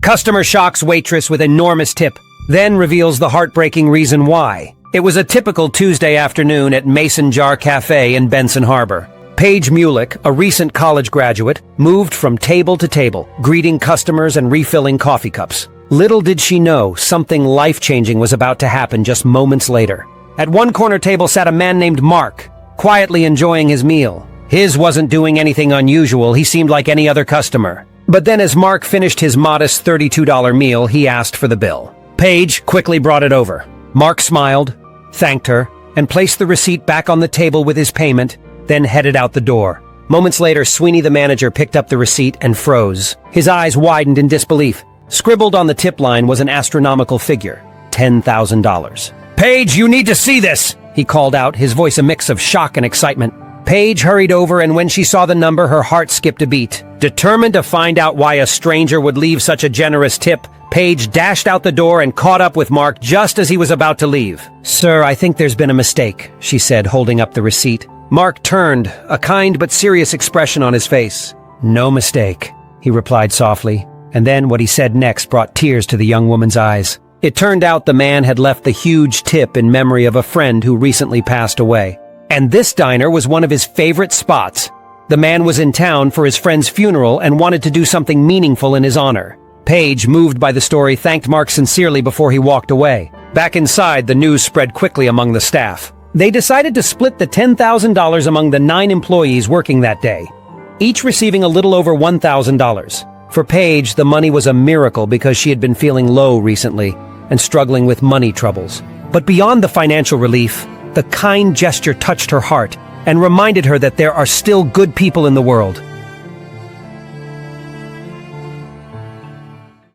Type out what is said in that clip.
Customer shocks waitress with enormous tip, then reveals the heartbreaking reason why. It was a typical Tuesday afternoon at Mason Jar Cafe in Benson Harbor. Paige Mulick, a recent college graduate, moved from table to table, greeting customers and refilling coffee cups. Little did she know something life-changing was about to happen just moments later. At one corner table sat a man named Mark, quietly enjoying his meal. His wasn't doing anything unusual, he seemed like any other customer. But then as Mark finished his modest $32 meal, he asked for the bill. Paige quickly brought it over. Mark smiled, thanked her, and placed the receipt back on the table with his payment, then headed out the door. Moments later, Sweeney the manager picked up the receipt and froze. His eyes widened in disbelief. Scribbled on the tip line was an astronomical figure, $10,000. "Paige, you need to see this!" he called out, his voice a mix of shock and excitement. Paige hurried over, and when she saw the number, her heart skipped a beat. Determined to find out why a stranger would leave such a generous tip, Paige dashed out the door and caught up with Mark just as he was about to leave. "Sir, I think there's been a mistake," she said, holding up the receipt. Mark turned, a kind but serious expression on his face. "No mistake," he replied softly, and then what he said next brought tears to the young woman's eyes. It turned out the man had left the huge tip in memory of a friend who recently passed away. And this diner was one of his favorite spots. The man was in town for his friend's funeral and wanted to do something meaningful in his honor. Paige, moved by the story, thanked Mark sincerely before he walked away. Back inside, the news spread quickly among the staff. They decided to split the $10,000 among the 9 employees working that day, each receiving a little over $1,000. For Paige, the money was a miracle because she had been feeling low recently and struggling with money troubles. But beyond the financial relief, the kind gesture touched her heart and reminded her that there are still good people in the world.